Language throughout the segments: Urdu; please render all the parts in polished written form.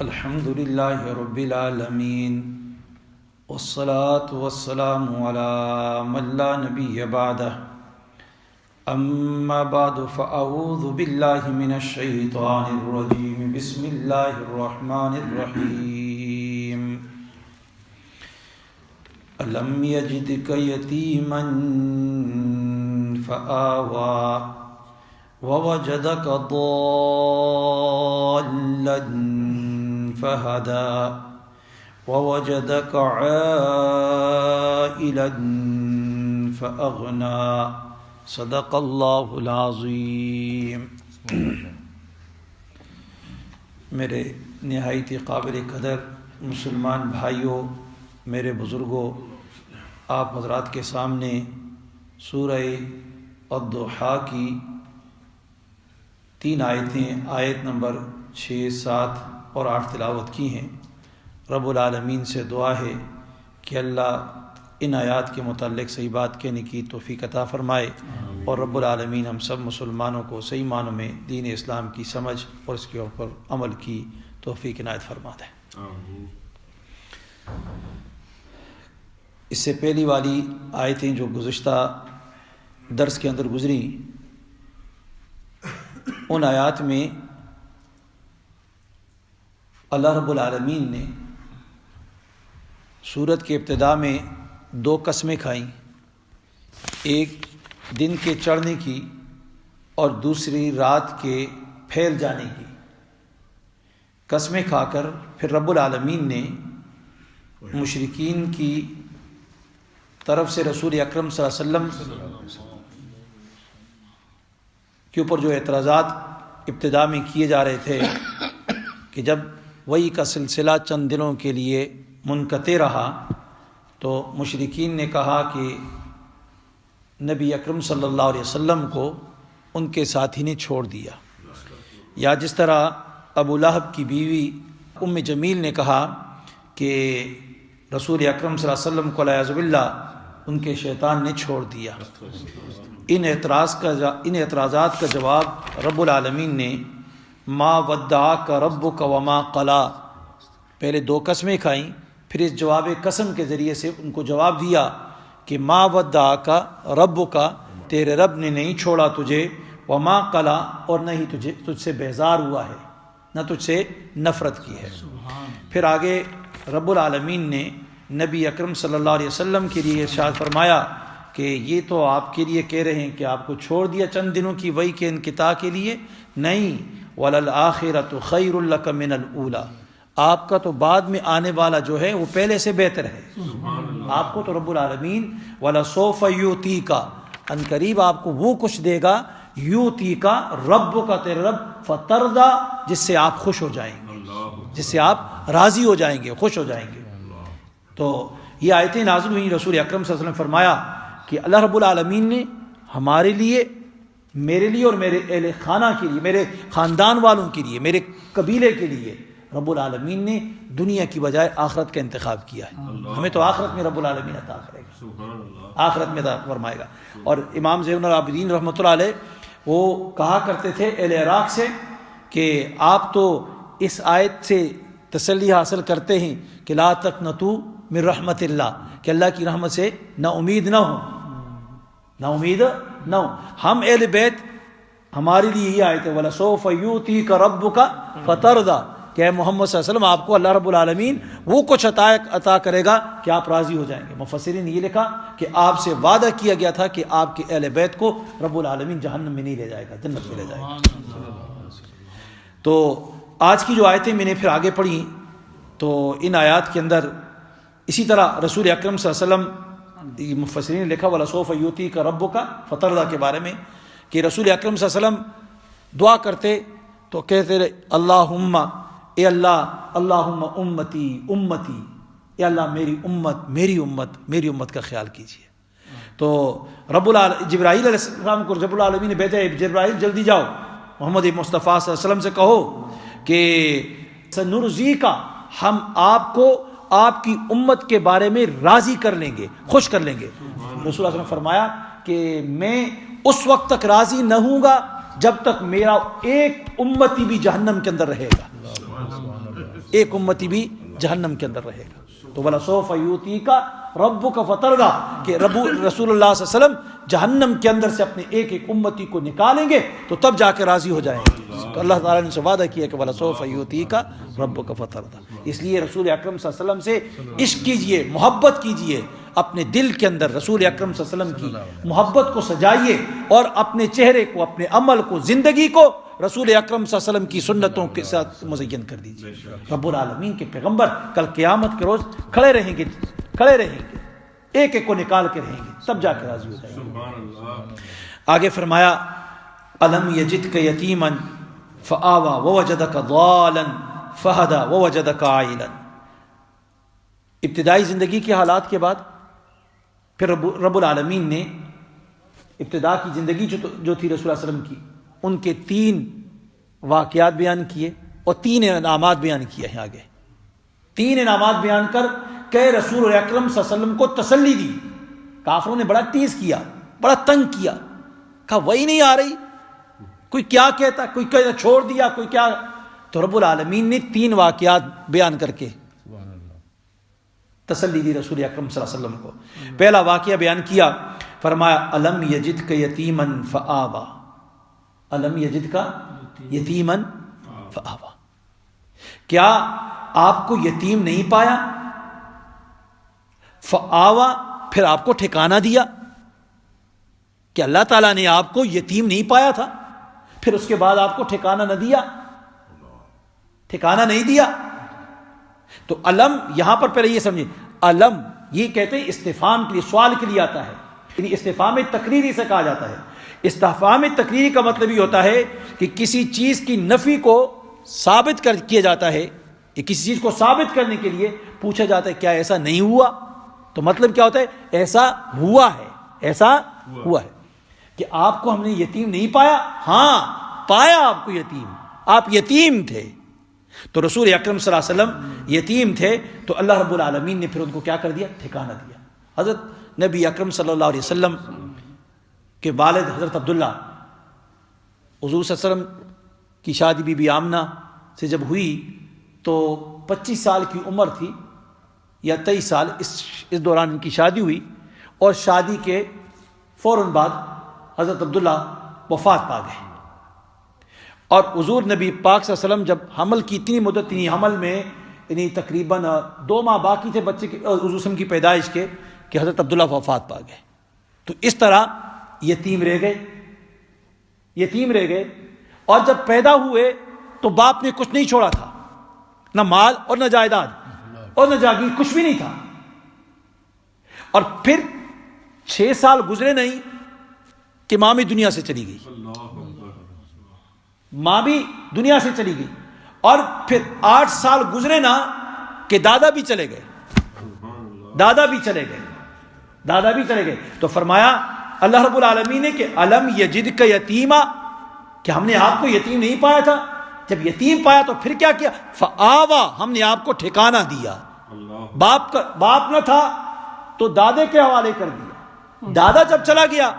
الحمد لله رب العالمين والصلاة والسلام على من لا نبي بعده أما بعد فأعوذ بالله من الشيطان الرجيم بسم الله الرحمن الرحيم ألم يجدك يتيما فآوى ووجدك ضالا فهدى ووجدك عائلا فأغنى صدق اللہ العظیم۔ میرے نہایت قابل قدر مسلمان بھائیوں، میرے بزرگوں، آپ حضرات کے سامنے سورہ الضحیٰ کی 3 آیتیں، آیت نمبر 6، 7 اور 8 تلاوت کی ہیں۔ رب العالمین سے دعا ہے کہ اللہ ان آیات کے متعلق صحیح بات کہنے کی توفیق عطا فرمائے، اور رب العالمین ہم سب مسلمانوں کو صحیح معنوں میں دین اسلام کی سمجھ اور اس کے اوپر عمل کی توفیق عنایت فرما دے۔ اس سے پہلی والی آیتیں جو گزشتہ درس کے اندر گزری، ان آیات میں اللہ رب العالمین نے سورت کے ابتدا میں 2 قسمیں کھائیں، ایک دن کے چڑھنے کی اور دوسری رات کے پھیل جانے کی قسمیں کھا کر پھر رب العالمین نے مشرکین کی طرف سے رسول اکرم صلی اللہ علیہ وسلم کے اوپر جو اعتراضات ابتدا میں کیے جا رہے تھے کہ جب وحی کا سلسلہ چند دنوں کے لیے منقطع رہا تو مشرکین نے کہا کہ نبی اکرم صلی اللہ علیہ وسلم کو ان کے ساتھی نے چھوڑ دیا، یا جس طرح ابو لہب کی بیوی ام جمیل نے کہا کہ رسول اکرم صلی اللہ علیہ وسلم کو والعیاذ باللہ ان کے شیطان نے چھوڑ دیا۔ ان اعتراضات کا جواب رب العالمین نے ما ودعک ربک وما قلی، پہلے 2 قسمیں کھائیں، پھر اس جواب قسم کے ذریعے سے ان کو جواب دیا کہ ما ودعک ربک، تیرے رب نے نہیں چھوڑا تجھے، وما قلی، اور نہ ہی تجھ سے بیزار ہوا ہے، نہ تجھ سے نفرت کی ہے۔ پھر آگے رب العالمین نے نبی اکرم صلی اللہ علیہ وسلم کے لیے ارشاد فرمایا کہ یہ تو آپ کے لیے کہہ رہے ہیں کہ آپ کو چھوڑ دیا چند دنوں کی وحی کے انقطاع کے لیے، نہیں، وَلَلْآخِرَةُ خَيْرٌ لَكَ مِنَ الْأُولَى، آپ کا تو بعد میں آنے والا جو ہے وہ پہلے سے بہتر ہے۔ آپ کو تو رب العالمین وَلَسَوْفَ يُؤْتِيكَ، ان قریب آپ کو وہ کچھ دے گا، یُؤْتِيكَ رَبُّكَ، تیرے رب، فَتَرْضَى، جس سے آپ خوش ہو جائیں گے، جس سے آپ راضی ہو جائیں گے، خوش ہو جائیں گے۔ تو یہ آیتیں نازل ہوئی، رسول اکرم صلی اللہ علیہ وسلم فرمایا کہ اللہ رب العالمین نے ہمارے لیے، میرے لیے اور میرے اہل خانہ کے لیے، میرے خاندان والوں کے لیے، میرے قبیلے کے لیے رب العالمین نے دنیا کی بجائے آخرت کا انتخاب کیا ہے۔ ہمیں تو آخرت میں رب العالمین عطا کرے گا، آخرت میں عطا فرمائے گا۔ اور امام زین العابدین رحمۃ اللہ علیہ وہ کہا کرتے تھے اہل عراق سے کہ آپ تو اس آیت سے تسلی حاصل کرتے ہیں کہ لا تقنطوا من رحمت اللہ، کہ اللہ کی رحمت سے نا امید نہ ہو، نا امید نہ ہو۔ ہم اہل بیت، ہمارے لیے یہ آیت ہے وَلَسَوْفَ يُؤْتِيكَ رَبُّكَ فَتَرْضَى، کہ اے محمد صلی اللہ علیہ وسلم آپ کو اللہ رب العالمین وہ کچھ عطا کرے گا کہ آپ راضی ہو جائیں گے۔ مفسرین نے یہ لکھا کہ آپ سے وعدہ کیا گیا تھا کہ آپ کے اہل بیت کو رب العالمین جہنم میں نہیں لے جائے گا، جنت میں لے جائے گا۔ تو آج کی جو آیتیں میں نے پھر آگے پڑھی تو ان آیات کے اندر اسی طرح رسول اکرم صلی اللہ علیہ وسلم، مفسرین نے لکھا وَلَسَوْفَ يُؤْتِيكَ رَبُّكَ فَتَرْضَى کے بارے میں کہ رسول اکرم صلی اللہ علیہ وسلم دعا کرتے تو کہتے اللہم، اے اللہ، اللہم امتی امتی، اے اللہ میری امت میری امت میری امت کا خیال کیجیے۔ تو جبرائیل علیہ السلام کو رب العالمین نے بھیجا، جبرائیل جلدی جاؤ محمد مصطفیٰ صلی اللہ علیہ وسلم سے کہو کہ سنرضیک، ہم آپ کو آپ کی امت کے بارے میں راضی کر لیں گے، خوش کر لیں گے۔ رسول اللہ صلی اللہ علیہ وسلم نے فرمایا کہ میں اس وقت تک راضی نہ ہوں گا جب تک میرا ایک امتی بھی جہنم کے اندر رہے گا، ایک امتی بھی جہنم کے اندر رہے گا. تو وَلَسَوْفَ يُؤْتِيكَ رَبُّكَ فَتَرْضَىٰ کہ رسول اللہ صلی اللہ علیہ وسلم جہنم کے اندر سے اپنے ایک ایک امتی کو نکالیں گے تو تب جا کے راضی ہو جائیں گے. تو اللہ تعالیٰ نے سے وعدہ کیا کہ وَلَسَوْفَ يُؤْتِيكَ رَبُّكَ فَتَرْضَىٰ. اس لیے رسول اکرم صلی اللہ علیہ وسلم سے عشق کیجئے, محبت کیجئے, اپنے دل کے اندر رسول اکرم صلی اللہ علیہ وسلم کی محبت کو سجائیے اور اپنے چہرے کو, اپنے عمل کو, زندگی کو رسول اکرم صلی اللہ علیہ وسلم کی سنتوں کے ساتھ مزین کر دیجیے. رب العالمین کے پیغمبر کل قیامت کے روز کھڑے رہیں گے, ایک ایک کو نکال کے رہیں گے, تب جا کے راضی ہو جائیں گے. آگے فرمایا الم یجدک یتیما فآوی ووجدک ضالا فہدی ووجدک عائلا. ابتدائی زندگی کے حالات کے بعد پھر رب العالمین نے ابتدا کی زندگی جو تھی رسول اللہ صلی اللہ علیہ وسلم کی, ان کے 3 واقعات بیان کیے اور 3 انعامات بیان کیے ہیں. آگے 3 انعامات بیان کر کہ رسول اکرم صلی اللہ علیہ وسلم کو تسلی دی. کافروں نے بڑا تیز کیا, بڑا تنگ کیا, کہا وہی نہیں آ رہی, کوئی کیا کہتا, کوئی کہتا چھوڑ دیا, کوئی کیا. تو رب العالمین نے 3 واقعات بیان کر کے تسلی دی رسول اکرم صلی اللہ علیہ وسلم کو. پہلا واقعہ بیان کیا, فرمایا الم یجدک یتیما فآوی, الم یجدک یتیما فآوی. کیا آپ کو یتیم نہیں پایا؟ فآوی پھر آپ کو ٹھکانہ دیا. کہ اللہ تعالیٰ نے آپ کو یتیم نہیں پایا تھا, پھر اس کے بعد آپ کو ٹھکانہ نہ دیا, ٹھکانہ نہیں دیا. تو علم یہاں پر پہلے یہ سمجھیں, علم یہ کہتے ہیں استفہام کے لیے, سوال کے لیے آتا ہے, یعنی استفہام تقریری سے کہا جاتا ہے. استفہام تقریری کا مطلب یہ ہوتا ہے کہ کسی چیز کی نفی کو ثابت کیا جاتا ہے, یا کسی چیز کو ثابت کرنے کے لیے پوچھا جاتا ہے کیا ایسا نہیں ہوا. تو مطلب کیا ہوتا ہے, ایسا ہوا ہے, ایسا ہوا ہے کہ آپ کو ہم نے یتیم نہیں پایا. ہاں پایا آپ کو یتیم, آپ یتیم تھے. تو رسول اکرم صلی اللہ علیہ وسلم یتیم تھے, تو اللہ رب العالمین نے پھر ان کو کیا کر دیا, ٹھکانہ دیا. حضرت نبی اکرم صلی اللہ علیہ وسلم کے والد حضرت عبداللہ, حضور صلی اللہ علیہ وسلم کی شادی بی بی آمنہ سے جب ہوئی تو 25 سال کی عمر تھی یا 23 سال, اس دوران ان کی شادی ہوئی. اور شادی کے فوراً بعد حضرت عبداللہ وفات پا گئے. اور حضور نبی پاک صلی اللہ علیہ وسلم جب حمل کی اتنی مدت تھی, حمل میں یعنی تقریباً 2 ماہ باقی تھے بچے کے, حضور وسلم کی پیدائش کے, کہ حضرت عبداللہ وفات پا گئے. تو اس طرح یتیم رہ گئے. اور جب پیدا ہوئے تو باپ نے کچھ نہیں چھوڑا تھا, نہ مال اور نہ جائیداد اور نہ جاگیر, کچھ بھی نہیں تھا. اور پھر 6 سال گزرے نہیں کہ ماں بھی دنیا سے چلی گئی, ماں بھی دنیا سے چلی گئی. اور پھر 8 سال گزرے نا کہ دادا بھی چلے گئے. تو فرمایا اللہ رب العالمین نے کہ الم یجدک یتیما, کہ ہم نے آپ کو یتیم نہیں پایا تھا. جب یتیم پایا تو پھر کیا کیا, فآوی, ہم نے آپ کو ٹھکانہ دیا. باپ نہ تھا تو دادے کے حوالے کر دیا. دادا جب چلا گیا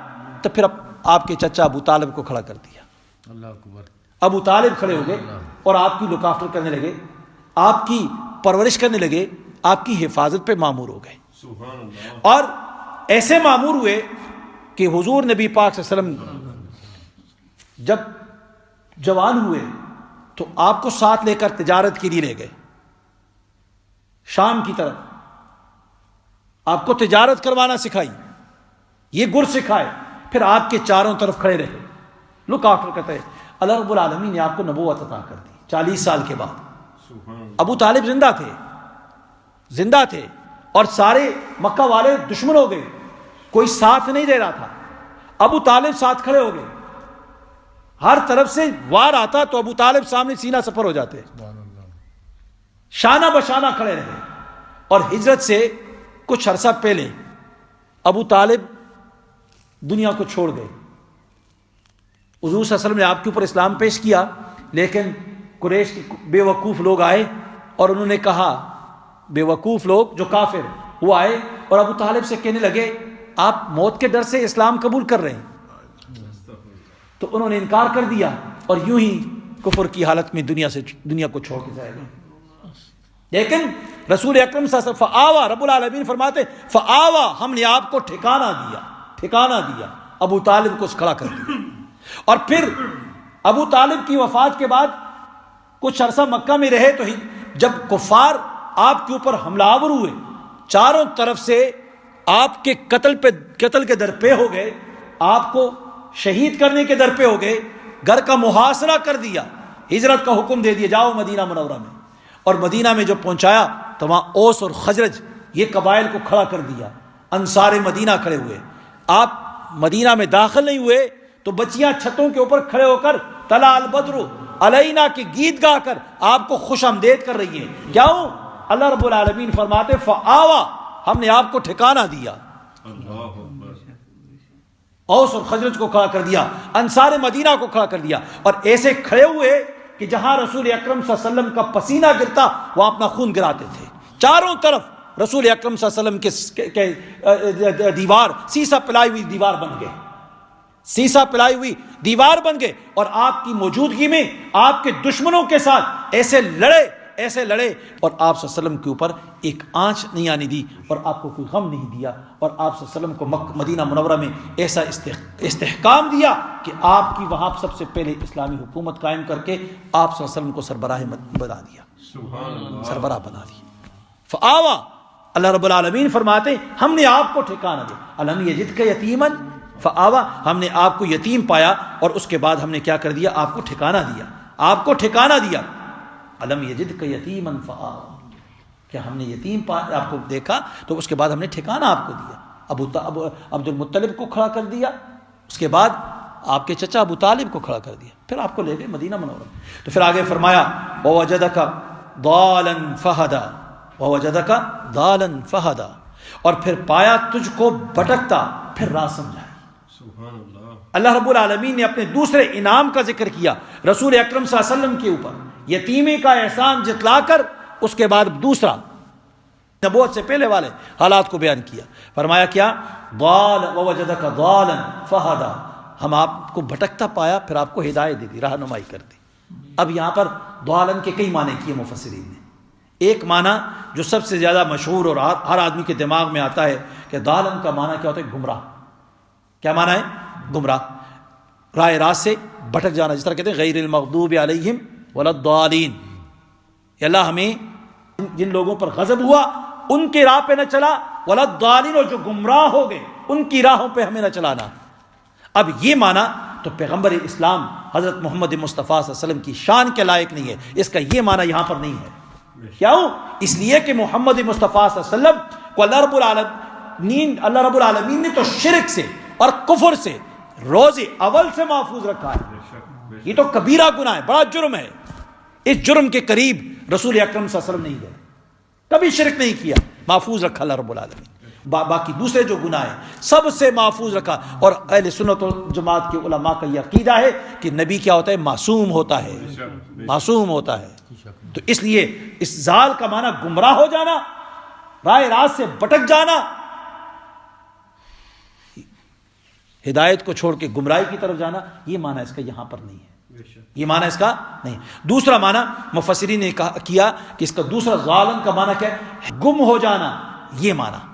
تو پھر آپ کے چچا ابو طالب کو کھڑا کر دیا. اللہ اکبر. ابو طالب کھڑے ہو گئے اور آپ کی لک آفٹر کرنے لگے, آپ کی پرورش کرنے لگے, آپ کی حفاظت پہ مامور ہو گئے. اور ایسے مامور ہوئے کہ حضور نبی پاک صلی اللہ علیہ وسلم جب جوان ہوئے تو آپ کو ساتھ لے کر تجارت کے لیے لے گئے شام کی طرف. آپ کو تجارت کروانا سکھائی, یہ گر سکھائے, پھر آپ کے چاروں طرف کھڑے رہے, لک آفٹر کرتے رہے. اللہ رب العالمین نے آپ کو نبوت عطا کر دی 40 سال کے بعد. ابو طالب زندہ تھے اور سارے مکہ والے دشمن ہو گئے, کوئی ساتھ نہیں دے رہا تھا. ابو طالب ساتھ کھڑے ہو گئے, ہر طرف سے وار آتا تو ابو طالب سامنے سینہ سفر ہو جاتے, شانہ بشانہ کھڑے رہے. اور ہجرت سے کچھ عرصہ پہلے ابو طالب دنیا کو چھوڑ گئے. حضور صلی اللہ علیہ وسلم نے آپ کے اوپر اسلام پیش کیا, لیکن قریش کے بے وقوف لوگ آئے اور انہوں نے کہا, بے وقوف لوگ جو کافر وہ آئے اور ابو طالب سے کہنے لگے آپ موت کے ڈر سے اسلام قبول کر رہے ہیں. تو انہوں نے انکار کر دیا اور یوں ہی کفر کی حالت میں دنیا کو چھوڑ کے جائے گا. لیکن رسول اکرم صلی اللہ علیہ وسلم فآوا، رب العالمین فرماتے فآوا، ہم نے آپ کو ٹھکانہ دیا، ابو طالب کو کھڑا کر دیا. اور پھر ابو طالب کی وفات کے بعد کچھ عرصہ مکہ میں رہے تو جب کفار آپ کے اوپر حملہ آور ہوئے، چاروں طرف سے آپ کے قتل کے در پہ ہو گئے، آپ کو شہید کرنے کے در پہ ہو گئے، گھر کا محاصرہ کر دیا، ہجرت کا حکم دے دیا، جاؤ مدینہ منورہ میں. اور مدینہ میں جو پہنچایا تو وہاں اوس اور خزرج یہ قبائل کو کھڑا کر دیا، انصار مدینہ کھڑے ہوئے. آپ مدینہ میں داخل نہیں ہوئے تو بچیاں چھتوں کے اوپر کھڑے ہو کر طلع البدر علینا کی گیت گا کر آپ کو خوش آمدید کر رہی ہیں. کیوں؟ اللہ رب العالمین فرماتے فآوا، ہم نے آپ کو ٹھکانہ دیا. اوس اور خزرج کو کھڑا کر دیا، انصار مدینہ کو کھڑا کر دیا، اور ایسے کھڑے ہوئے کہ جہاں رسول اکرم صلی اللہ علیہ وسلم کا پسینہ گرتا وہاں اپنا خون گراتے تھے. چاروں طرف رسول اکرم صلی اللہ علیہ وسلم کے دیوار سیسا پلائی ہوئی دیوار بن گئے، سیسا پلائی ہوئی دیوار بن گئے. اور آپ کی موجودگی میں آپ کے دشمنوں کے ساتھ ایسے لڑے اور آپ صلی اللہ علیہ وسلم کے اوپر ایک آنچ نہیں آنے دی اور آپ کو کوئی غم نہیں دیا. اور آپ صلی اللہ علیہ وسلم کو مدینہ منورہ میں ایسا استحکام دیا کہ آپ کی وہاں سب سے پہلے اسلامی حکومت قائم کر کے آپ صلی اللہ علیہ وسلم کو سربراہ بنا دیا، سربراہ بنا دیا. فآوا، اللہ رب العالمین فرماتے ہم نے آپ کو ٹھکانہ دیا. الم یجدک یتیما فآوا، ہم نے آپ کو یتیم پایا اور اس کے بعد ہم نے کیا کر دیا؟ آپ کو ٹھکانہ دیا، آپ کو ٹھکانہ دیا. الم یجدک یتیما فآوا، کہ ہم نے یتیم آپ کو دیکھا تو اس کے بعد ہم نے ٹھکانہ آپ کو دیا. عبد المطلب کو کھڑا کر دیا، اس کے بعد آپ کے چچا ابو طالب کو کھڑا کر دیا، پھر آپ کو لے گئے مدینہ منورہ. تو پھر آگے فرمایا ووجدک ضالا فہدا، ووجدک ضالا فہدا، اور پھر پایا تجھ کو بھٹکتا پھر راہ سمجھائی. اللہ رب العالمین نے اپنے دوسرے انعام کا ذکر کیا رسول اکرم صلی اللہ علیہ وسلم کے اوپر، یتیمی کا احسان جتلا کر اس کے بعد دوسرا نبوت سے پہلے والے حالات کو بیان کیا. فرمایا کیا؟ ضال ووجدک ضالا فہدا، ہم آپ کو بھٹکتا پایا پھر آپ کو ہدایت دے دی، رہنمائی کر دی. اب یہاں پر ضالن کے کئی معنی کیے مفسرین نے. ایک معنی جو سب سے زیادہ مشہور اور ہر آدمی کے دماغ میں آتا ہے کہ ضالن کا معنی کیا ہوتا ہے؟ گمراہ. کیا معنی ہے؟ گمراہ، راہ راست سے بھٹک جانا، جس طرح کہتے ہیں غیر المغضوب علیہم ولا الضالین. اللہ ہمیں جن لوگوں پر غضب ہوا ان کے راہ پہ نہ چلا، ولا الضالین، اور جو گمراہ ہو گئے ان کی راہوں پہ ہمیں نہ چلانا. اب یہ معنی تو پیغمبر اسلام حضرت محمد مصطفیٰ صلی اللہ علیہ وسلم کی شان کے لائق نہیں ہے، اس کا یہ معنی یہاں پر نہیں ہے. کیوں؟ اس لیے کہ محمد مصطفیٰ صلی اللہ علیہ وسلم کو اللہ رب العالمین نے تو شرک سے اور کفر سے روز اول سے محفوظ رکھا ہے. یہ تو کبیرہ گناہ ہے، بڑا جرم ہے. اس جرم کے قریب رسول اکرم صلی اللہ علیہ وسلم نہیں گئے، کبھی شرک نہیں کیا، محفوظ رکھا اللہ رب العالمین. باقی دوسرے جو گناہ ہیں سب سے محفوظ رکھا. اور اہل سنت والجماعت کے علماء کا یہ عقیدہ ہے کہ نبی کیا ہوتا ہے؟ معصوم ہوتا ہے، معصوم ہوتا ہے. تو اس لیے اس زال کا معنی گمراہ ہو جانا، راہ راست سے بھٹک جانا، ہدایت کو چھوڑ کے گمراہی کی طرف جانا، یہ معنی اس کا یہاں پر نہیں ہے، یہ معنی اس کا نہیں. دوسرا معنی مفسرین نے کیا کہ اس کا دوسرا ضالن کا معنی کیا ہے؟ گم ہو جانا. یہ معنی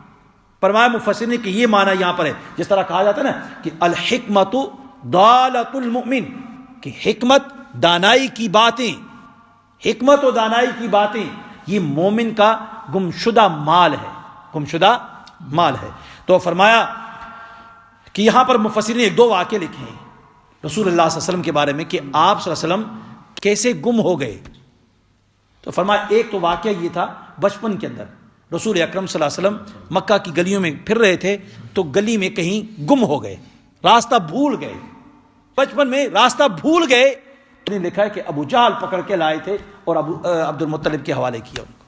فرمایا مفسرین نے کہ یہ معنی یہاں پر ہے، جس طرح کہا جاتا ہے نا کہ الحکمت ضالۃ المؤمن، کہ حکمت دانائی کی باتیں، حکمت و دانائی کی باتیں یہ مومن کا گمشدہ مال ہے، گمشدہ مال ہے. تو فرمایا کہ یہاں پر مفسرین نے ایک دو واقعے لکھے ہیں رسول اللہ صلی اللہ علیہ وسلم کے بارے میں کہ آپ صلی اللہ علیہ وسلم کیسے گم ہو گئے. تو فرمایا ایک تو واقعہ یہ تھا بچپن کے اندر رسول اکرم صلی اللہ علیہ وسلم مکہ کی گلیوں میں پھر رہے تھے تو گلی میں کہیں گم ہو گئے، راستہ بھول گئے، بچپن میں راستہ بھول گئے. لکھا ہے کہ ابو جہل پکڑ کے لائے تھے اور عبد المطلب کے حوالے کیا ان کو.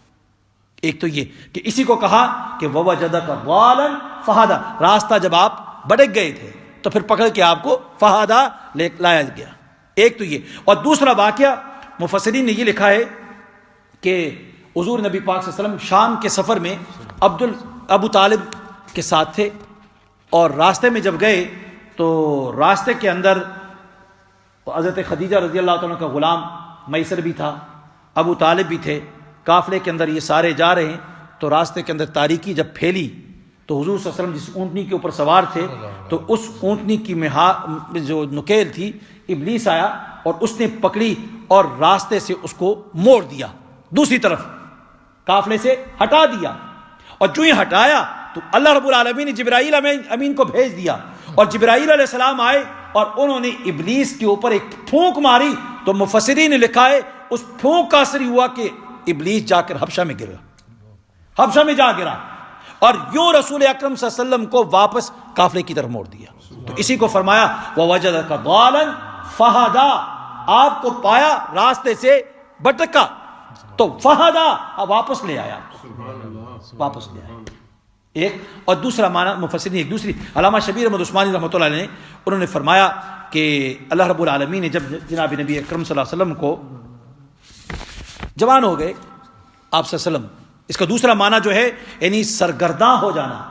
ایک تو یہ کہ اسی کو کہا کہ ووجدک ضالا فہدا، راستہ جب آپ بھٹک گئے تھے تو پھر پکڑ کے آپ کو فہدا لایا گیا. ایک تو یہ. اور دوسرا واقعہ مفسرین نے یہ لکھا ہے کہ حضور نبی پاک صلی اللہ علیہ وسلم شام کے سفر میں ابو طالب کے ساتھ تھے اور راستے میں جب گئے تو راستے کے اندر حضرت خدیجہ رضی اللہ عنہ کا غلام میسر بھی تھا، ابو طالب بھی تھے قافلے کے اندر یہ سارے جا رہے ہیں تو راستے کے اندر تاریکی جب پھیلی تو حضور صلی اللہ علیہ وسلم جس اونٹنی کے اوپر سوار تھے تو اس اونٹنی کی جو نکیل تھی ابلیس آیا اور اس نے پکڑی اور راستے سے اس کو موڑ دیا، دوسری طرف قافلے سے ہٹا دیا، اور جو ہی ہٹایا تو اللہ رب العالمین نے جبرائیل امین کو بھیج دیا، اور جبرائیل علیہ السلام آئے اور انہوں نے ابلیس کے اوپر ایک پھونک ماری تو مفسرین نے لکھا ہے اس پھونک کا اثر ہوا کہ ابلیس جا کر حبشہ میں گرا، حبشہ میں جا گرا، اور یوں رسول اکرم صلی اللہ علیہ وسلم کو واپس قافلے کی طرف موڑ دیا۔ تو اسی کو فرمایا وَوَجَدَكَ ضَالًا فَهَدَىٰ، آپ کو پایا راستے سے بھٹکا تو فہدا واپس لے آیا، واپس لے آیا۔ ایک اور دوسرا معنی مفسرین ایک دوسری، علامہ شبیر احمد عثمانی رحمۃ اللہ علیہ نے انہوں نے فرمایا کہ اللہ رب العالمین نے جب جناب نبی اکرم صلی اللہ علیہ وسلم کو جوان ہو گئے آپ صلی اللہ علیہ وسلم، اس کا دوسرا معنی جو ہے یعنی سرگرداں ہو جانا،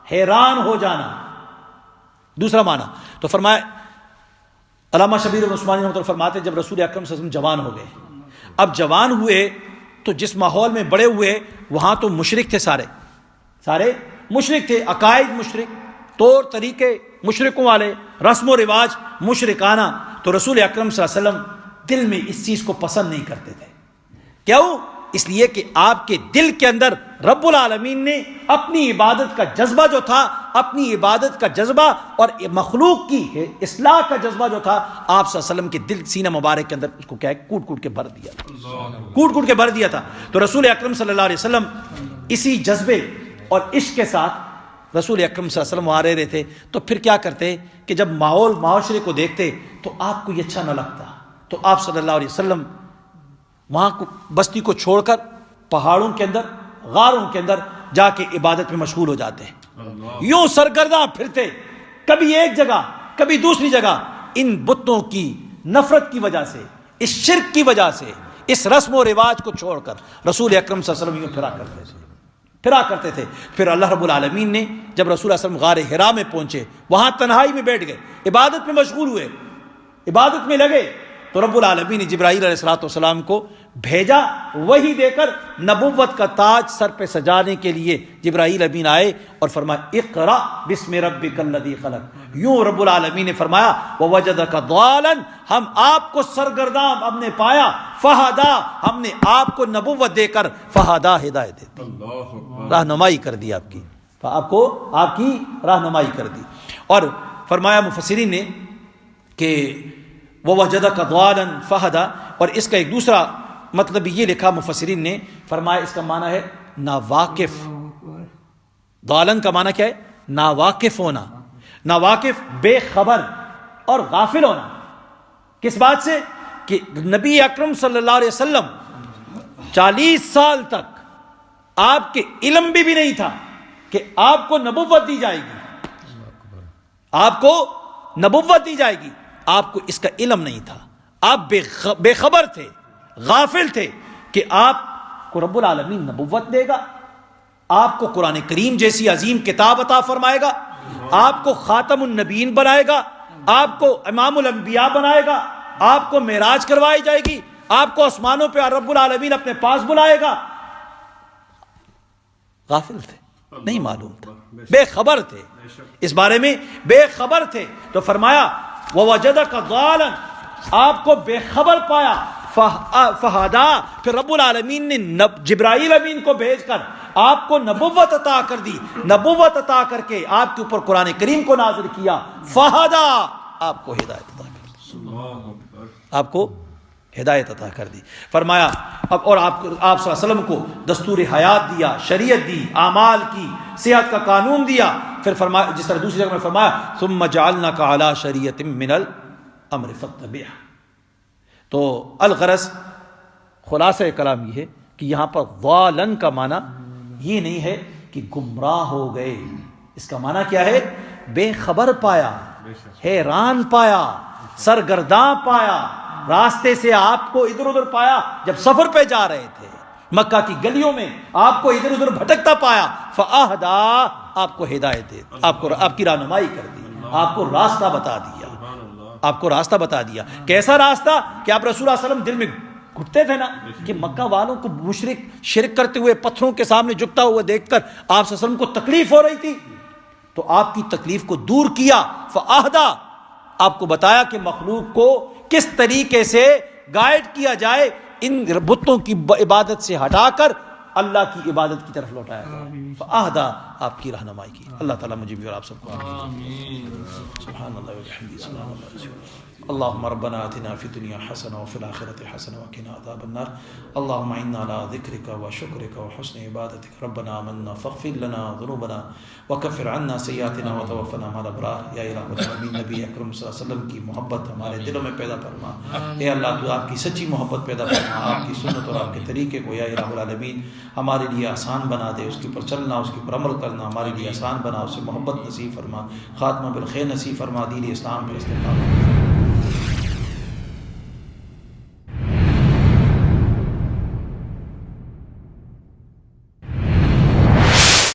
حیران ہو جانا، دوسرا معنی تو فرمایا علامہ شبیر احمد عثمانی رحمۃ اللہ فرماتے جب رسول اکرم صلی اللہ علیہ وسلم جوان ہو گئے، اب جوان ہوئے تو جس ماحول میں بڑے ہوئے وہاں تو مشرک تھے، سارے مشرک تھے، عقائد مشرک، طور طریقے مشرکوں والے، رسم و رواج مشرکانہ، تو رسول اکرم صلی اللہ علیہ وسلم دل میں اس چیز کو پسند نہیں کرتے تھے۔ کیوں؟ اس لیے کہ آپ کے دل کے اندر رب العالمین نے اپنی عبادت کا جذبہ جو تھا، اپنی عبادت کا جذبہ اور مخلوق کی اصلاح کا جذبہ جو تھا، آپ صلی اللہ علیہ وسلم کے دل سینہ مبارک کے اندر اس کو کیا ہے کوٹ کوٹ کے بھر دیا تھا، کوٹ کوٹ کے بھر دیا تھا۔ تو رسول اکرم صلی اللہ علیہ وسلم اسی جذبے اور عشق کے ساتھ رسول اکرم صلی اللہ علیہ وسلم وہاں رہ رہے تھے، تو پھر کیا کرتے کہ جب ماحول معاشرے کو دیکھتے تو آپ کو یہ اچھا نہ لگتا، تو آپ صلی اللہ علیہ وسلم وہاں بستی کو چھوڑ کر پہاڑوں کے اندر، غاروں کے اندر جا کے عبادت میں مشغول ہو جاتے ہیں، یوں سرگرداں پھرتے، کبھی ایک جگہ کبھی دوسری جگہ، ان بتوں کی نفرت کی وجہ سے، اس شرک کی وجہ سے، اس رسم و رواج کو چھوڑ کر رسول اکرم صلی اللہ علیہ وسلم یوں پھرا کرتے تھے۔ پھر اللہ رب العالمین نے جب رسول اللہ علیہ وسلم غار حرا میں پہنچے، وہاں تنہائی میں بیٹھ گئے، عبادت میں مشغول ہوئے، عبادت میں لگے، تو رب العالمین نے جبرائیل علیہ السلام کو بھیجا، وہی دے کر نبوت کا تاج سر پہ سجانے کے لیے جبرائیل امین آئے اور فرمایا اقرا بسم ربک الذی خلق۔ یوں رب العالمین نے فرمایا ووجدک ضالا، ہم آپ کو سرگرداں ہم نے پایا، فہدا، ہم نے آپ کو نبوت دے کر فہدا ہدایت دے دی، رہنمائی کر دی، آپ کی رہنمائی کر دی۔ اور فرمایا مفسرین نے کہ ووجدک ضالا فہدا، اور اس کا ایک دوسرا مطلب یہ لکھا مفسرین نے، فرمایا اس کا معنی ہے ناواقف۔ ضالن کا معنی کیا ہے؟ ناواقف ہونا، ناواقف، بے خبر اور غافل ہونا۔ کس بات سے؟ کہ نبی اکرم صلی اللہ علیہ وسلم 40 سال تک آپ کے علم بھی نہیں تھا کہ آپ کو نبوت دی جائے گی، آپ کو نبوت دی جائے گی، آپ کو اس کا علم نہیں تھا، آپ بے خبر تھے، غافل تھے کہ آپ کو رب العالمین نبوت دے گا، آپ کو قرآن کریم جیسی عظیم کتاب عطا فرمائے گا، آپ کو خاتم النبیین بنائے گا، آپ کو امام الانبیاء بنائے گا، آپ کو معراج کروائی جائے گی، آپ کو آسمانوں پہ رب العالمین اپنے پاس بلائے گا۔ غافل تھے، نہیں معلوم تھا، بے خبر تھے، اس بارے میں بے خبر تھے۔ تو فرمایا ووجدک ضالا، آپ کو بے خبر پایا، فہدا، پھر رب العالمین نے جبرائیل امین کو بھیج کر آپ کو نبوت عطا کر دی، نبوت عطا کر کے آپ کے اوپر قرآن کریم کو نازل کیا، فہدا، آپ کو ہدایت عطا کر دی، آپ کو ہدایت عطا کر دی۔ فرمایا اب اور آپ صلی اللہ علیہ وسلم کو دستور حیات دیا، شریعت دی، اعمال کی، صحت کا قانون دیا۔ پھر فرمایا جس طرح دوسری جگہ میں فرمایا ثم جعلناک علی شریعۃ من الامر فاتبعها۔ تو الغرض خلاصہ کلام یہ ہے کہ یہاں پر ضالن کا معنی یہ نہیں ہے کہ گمراہ ہو گئے، اس کا معنی کیا ہے؟ بے خبر پایا، حیران پایا، سرگرداں پایا، راستے سے آپ کو ادھر ادھر پایا، جب سفر پہ جا رہے تھے مکہ کی گلیوں میں آپ کو ادھر ادھر بھٹکتا پایا، فاہدا، آپ کو ہدایت دے، آپ کی رہنمائی کر دی، آپ کو راستہ بتا دیا، آپ کو راستہ بتا دیا۔ کیسا راستہ؟ کہ آپ رسول اللہ صلی اللہ علیہ وسلم دل میں گھٹتے تھے نا کہ مکہ والوں کو مشرک شرک کرتے ہوئے پتھروں کے سامنے جھکتا ہوا دیکھ کر آپ صلی اللہ علیہ وسلم کو تکلیف ہو رہی تھی، تو آپ کی تکلیف کو دور کیا، فآہدا، آپ کو بتایا کہ مخلوق کو کس طریقے سے گائیڈ کیا جائے، ان بتوں کی عبادت سے ہٹا کر اللہ کی عبادت کی طرف لوٹایا جائے، فآہدا، آپ کی رہنمائی کی۔ اللہ تعالیٰ مجھے بھی اور آپ سب کو آمین۔ سبحان اللہ وبحمدہ، سبحان اللہ العظیم۔ اللهم ربنا آتنا في الدنيا حسنة وفي الآخرة حسنة وقنا عذاب النار اللهم إنا على ذكرك وشكرك وحسن عبادتك ربنا آمنا فاغفر لنا ذنوبنا وكفر عنا سيئاتنا وتوفنا مع الأبرار۔ یا الہ العالمین، نبی اکرم صلی اللہ علیہ وسلم کی محبت ہمارے دلوں میں پیدا فرما، اے اللہ تو آپ کی سچی محبت پیدا فرما، آپ کی سنت اور آپ کے طریقے کو یا الہ العالمین ہمارے لیے آسان بنا دے، اس کے اوپر چلنا، اس کے اوپر عمل کرنا ہمارے لیے آسان بنا، اس سے محبت نصیب فرما، خاتمہ بالخیر نصیب فرما، دین اسلام پر استقامت۔